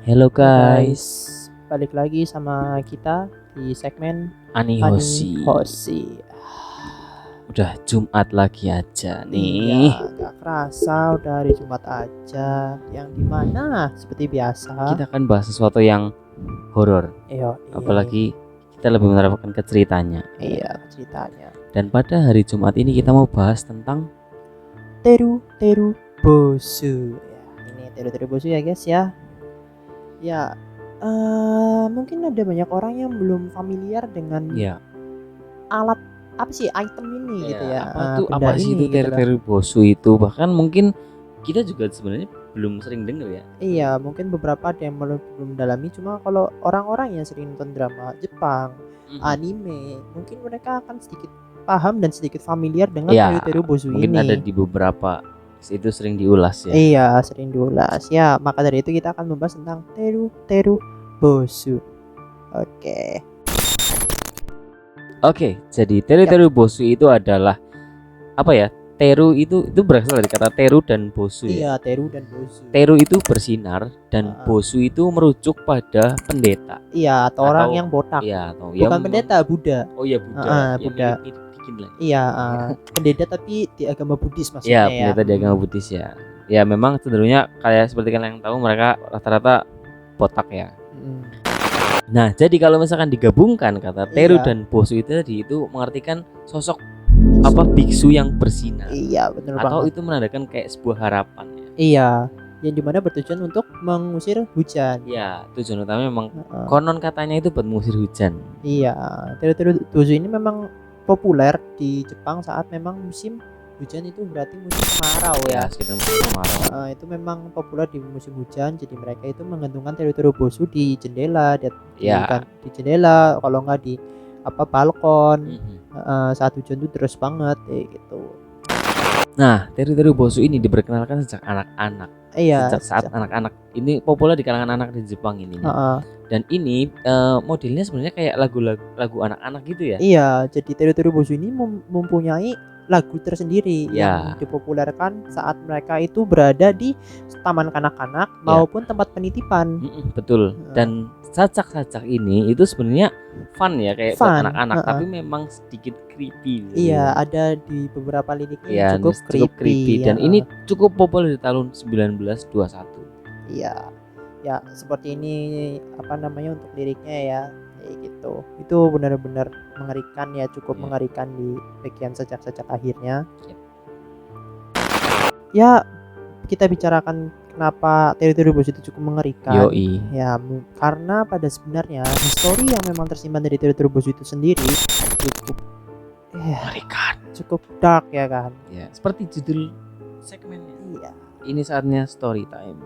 Hello guys, balik lagi sama kita di segmen Anihoshi. Anihoshi. Udah Jumat lagi aja nih. Iya, gak kerasa udah hari Jumat aja. Yang dimana seperti biasa Kita akan bahas sesuatu yang horor. Apalagi kita lebih menerapkan ke ceritanya. Iya, ceritanya. Dan pada hari Jumat ini kita mau bahas tentang Teru Bosu. Ya, ini Teru Bosu ya guys ya. Ya, mungkin ada banyak orang yang belum familiar dengan alat apa sih item ini gitu ya. Apa sih itu Teru Bosu itu? Bahkan mungkin kita juga sebenarnya belum sering dengar ya. Iya, mungkin beberapa ada yang belum mendalami. Cuma kalau orang-orang yang sering nonton drama Jepang, anime, mungkin mereka akan sedikit paham dan sedikit familiar dengan Teru Bosu ini. Mungkin ada di beberapa itu sering diulas ya. Iya, sering diulas ya. Maka dari itu kita akan membahas tentang Teru Bosu. Oke, jadi Teru Bosu itu adalah apa ya? Teru itu berasal dari kata teru dan bosu ya. Iya, teru dan bosu. Teru itu bersinar dan bosu itu merujuk pada pendeta. Iya, atau orang yang botak. Iya, bukan pendeta, Buddha. Oh iya, Buddha. Buddha. Iya, pendeta tapi di agama Buddhis Iya, maksudnya pendeta di agama Buddhis ya. Ya memang cenderungnya kayak seperti kalian yang tahu mereka rata-rata botak ya. Nah, jadi kalau misalkan digabungkan kata teru dan bosu itu tadi itu mengartikan sosok apa biksu yang bersinar. Iya, benar banget. Atau itu menandakan kayak sebuah harapan ya. Iya, yang dimana bertujuan untuk mengusir hujan. Iya, tujuan utama memang konon katanya itu buat mengusir hujan. Iya, Teru Bosu ini memang populer di Jepang saat memang musim hujan, itu berarti musim kemarau ya. Sekitar musim kemarau. Itu memang populer di musim hujan, jadi mereka itu menggantungkan Teru Bosu di jendela, di jendela, kalau nggak di balkon. Saat hujan itu deras banget gitu. Nah, Teru Bosu ini diperkenalkan sejak anak-anak. Iya, sejak saat anak-anak ini populer di kalangan anak di Jepang ini. Dan ini modelnya sebenarnya kayak lagu anak-anak gitu ya. Iya, jadi Teru Bosu ini mempunyai lagu tersendiri yang dipopulerkan saat mereka itu berada di taman kanak-kanak maupun tempat penitipan. Betul. Dan sacak-sacak ini itu sebenarnya fun ya, kayak buat anak-anak, tapi memang sedikit creepy gitu. Iya, ada di beberapa liriknya cukup creepy. Dan ini cukup populer di tahun 1921. Iya. Ya, seperti ini untuk liriknya ya. Gitu. Itu benar-benar mengerikan ya, cukup mengerikan di bagian sacak-sacak akhirnya. Ya, kita bicarakan kenapa Teru Bosu itu cukup mengerikan. Ya, karena pada sebenarnya histori yang memang tersimpan dari Teru Bosu itu sendiri cukup mengerikan, cukup dark ya kan. Ya, seperti judul segmennya. Iya. Ini saatnya story time.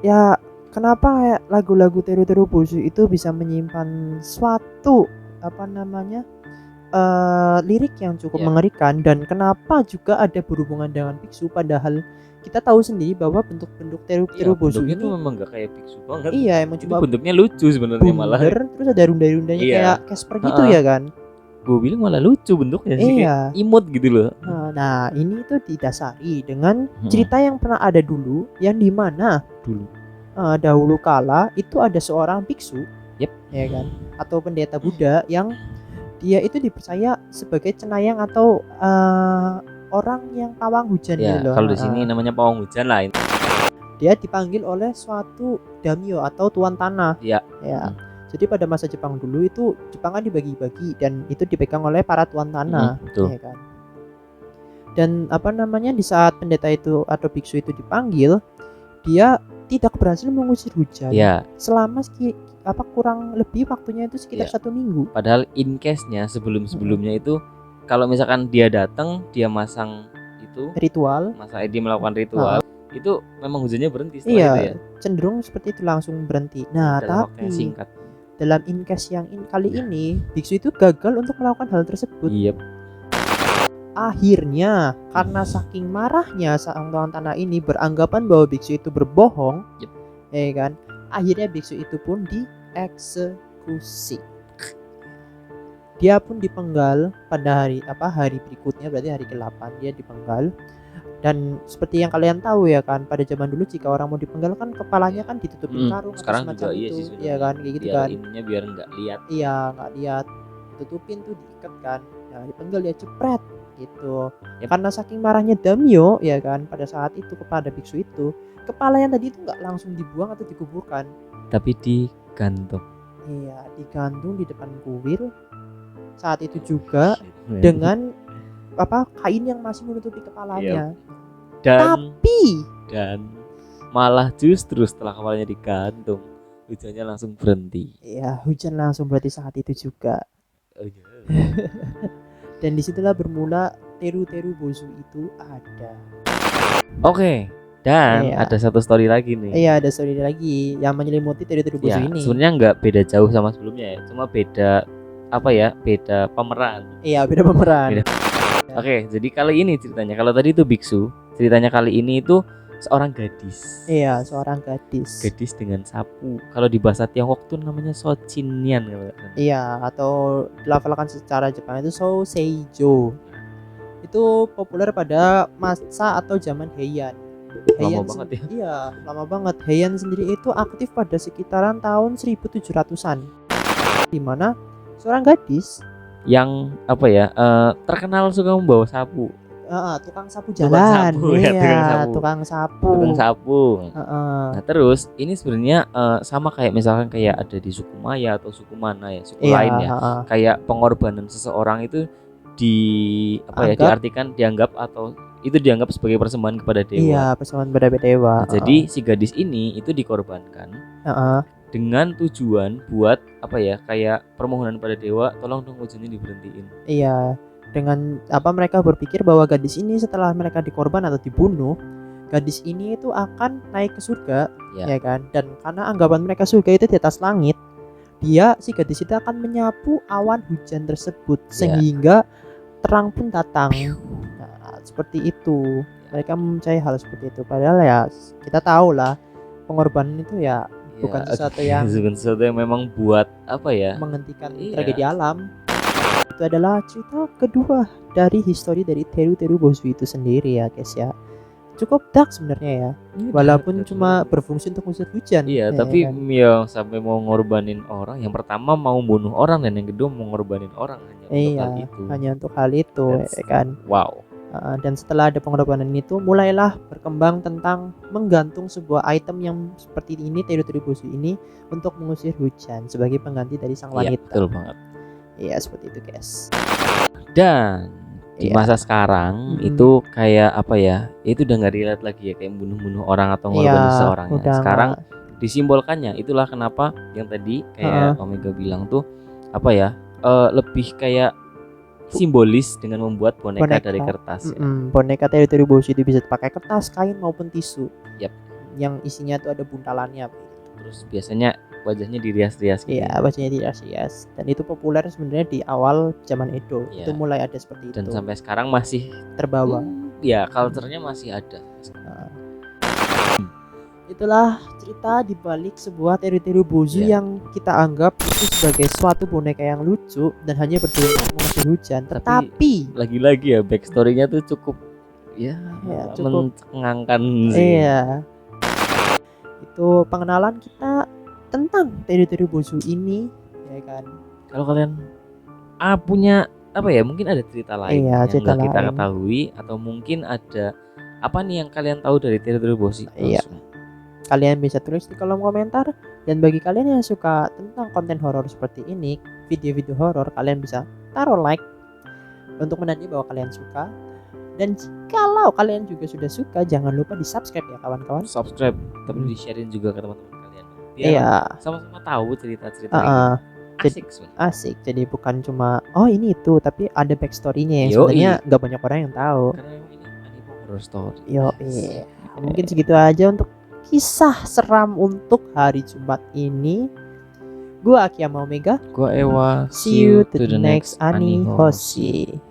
Ya, kenapa lagu-lagu Teru Bosu itu bisa menyimpan suatu lirik yang cukup mengerikan, dan kenapa juga ada berhubungan dengan biksu, padahal kita tahu sendiri bahwa bentuk-bentuk Teru Bosu itu memang gak kayak biksu banget. Iya, emang cuma bentuknya lucu sebenarnya, malah terus ada runda-rundanya kayak Casper gitu ya kan. Gue bilang malah lucu bentuknya sih, kayak imut gitu loh. Nah, ini tuh didasari dengan cerita yang pernah ada dulu, yang dimana dahulu kala itu ada seorang biksu, ya kan, atau pendeta Buddha yang dia itu dipercaya sebagai cenayang atau orang yang pawang hujan gitu loh. Kalau di sini namanya pawang hujan lah. Dia dipanggil oleh suatu daimyo atau tuan tanah. Ya. Jadi pada masa Jepang dulu itu Jepang kan dibagi-bagi dan itu dipegang oleh para tuan tanah, ya kan. Dan di saat pendeta itu atau biksu itu dipanggil, dia tidak berhasil mengusir hujan selama kurang lebih waktunya itu sekitar 1 minggu. Padahal in case-nya sebelumnya itu kalau misalkan dia datang, dia masang itu ritual, dia melakukan ritual, itu memang hujannya berhenti setelah itu ya. Cenderung seperti itu, langsung berhenti. Nah, dalam tapi waktu yang singkat. Dalam in-case yang kali ini, biksu itu gagal untuk melakukan hal tersebut. Akhirnya, karena saking marahnya sang tuan tanah ini beranggapan bahwa biksu itu berbohong, ya kan? Akhirnya biksu itu pun dieksekusi. Dia pun dipenggal pada hari berikutnya, berarti hari ke-8 dia dipenggal. Dan seperti yang kalian tahu ya kan, pada zaman dulu jika orang mau dipenggal kan kepalanya kan ditutupin karung sekarang atau semacam juga itu, sih, ya kan, kayak gitu biar kan. ininya biar nggak lihat. Iya, nggak lihat, tutupin tuh, diikat kan. Nah, dipenggal dia cepret gitu. Karena saking marahnya Damyo ya kan pada saat itu kepada biksu itu, kepala yang tadi itu nggak langsung dibuang atau dikuburkan, tapi digantung. Iya, digantung di depan kuil. Saat itu juga dengan kain yang masih menutupi kepalanya. Dan malah justru setelah kepalanya digantung, hujannya langsung berhenti. Iya, hujan langsung berarti saat itu juga. Dan disitulah bermula Teru Bozu itu ada. Oke. Dan ada satu story lagi nih. Iya, ada story lagi yang menyelimuti Teru Bozu ini. Sebenarnya nggak beda jauh sama sebelumnya ya, cuma beda beda pemeran. Iya, beda pemeran. Oke, jadi kali ini ceritanya, kalau tadi itu biksu, ceritanya kali ini itu seorang gadis. Iya, seorang gadis. Gadis dengan sapu. Kalau di bahasa Tiongkok tuh namanya Shochinyan. Iya, atau dilafalkan secara Jepang itu Soseijo. Itu populer pada masa atau zaman Heian. Lama banget ya. Iya, lama banget. Heian sendiri itu aktif pada sekitaran tahun 1700-an. Di mana seorang gadis yang terkenal suka membawa sapu. Tukang sapu jalan. Tukang sapu. Nah, terus ini sebenarnya sama kayak misalkan kayak ada di suku Maya atau suku mana ya, suku lain ya. Kayak pengorbanan seseorang itu dianggap atau itu dianggap sebagai persembahan kepada dewa. Iya, persembahan kepada dewa. Nah, jadi si gadis ini itu dikorbankan. Dengan tujuan buat kayak permohonan pada dewa, tolong dong hujannya diberhentiin. Iya, dengan mereka berpikir bahwa gadis ini setelah mereka dikorban atau dibunuh, gadis ini itu akan naik ke surga, ya kan? Dan karena anggapan mereka surga itu di atas langit, si gadis itu akan menyapu awan hujan tersebut sehingga terang pun datang. Nah, seperti itu. Mereka percaya hal seperti itu. Padahal ya kita tahu lah pengorbanan itu bukan sesuatu yang memang buat menghentikan tragedi alam. Itu adalah cerita kedua dari histori dari Teru Bozu itu sendiri ya guys ya. Cukup dark sebenarnya ya. Walaupun cuma berfungsi untuk mengusir hujan. Iya, tapi yang sampai mau ngorbanin orang, yang pertama mau bunuh orang dan yang kedua mau ngorbanin orang hanya untuk hal itu ya kan. Wow. Dan setelah ada pengorbanan itu, mulailah berkembang tentang menggantung sebuah item yang seperti ini, Teru Bozu ini, untuk mengusir hujan sebagai pengganti dari sang wanita. Betul banget. Iya, seperti itu guys. Dan di masa sekarang itu kayak itu udah nggak relate lagi ya, kayak bunuh orang atau ngorbanin seseorang. Sekarang disimbolkannya, itulah kenapa yang tadi kayak Omega bilang tuh lebih kayak simbolis dengan membuat boneka dari kertas. Boneka Teru Bozu itu bisa pakai kertas, kain maupun tisu. Yang isinya tuh ada buntalannya. Terus biasanya wajahnya dirias-rias. Iya, wajahnya dirias-rias. Dan itu populer sebenarnya di awal zaman Edo. Itu mulai ada seperti itu. Dan sampai sekarang masih terbawa. Culture-nya masih ada. Itulah cerita di balik sebuah Teru Bozu yang kita anggap itu sebagai suatu boneka yang lucu dan hanya berdiri untuk mengusir hujan. Tetapi lagi-lagi ya backstory-nya tuh cukup mencengangkan sih. Iya. Itu pengenalan kita tentang Teru Bozu ini, ya kan. Kalau kalian punya mungkin ada cerita lain yang nggak kita ketahui, atau mungkin ada apa nih yang kalian tahu dari Teru Bozu? Iya. Kalian bisa tulis di kolom komentar. Dan bagi kalian yang suka tentang konten horor seperti ini, video-video horor, kalian bisa taruh like untuk menandai bahwa kalian suka. Dan kalau kalian juga sudah suka, jangan lupa di subscribe ya kawan-kawan. Subscribe, tapi di sharein juga ke teman-teman kalian. Biar sama-sama tahu cerita-cerita ini. asik. Jadi bukan cuma ini itu, tapi ada backstory-nya yang sebenarnya nggak banyak orang yang tahu. Karena ini anime horror story. Mungkin segitu aja untuk kisah seram untuk hari Jumat ini. Gua Akiyama Omega. Gua Ewa. See you to the next Ani Hoshi.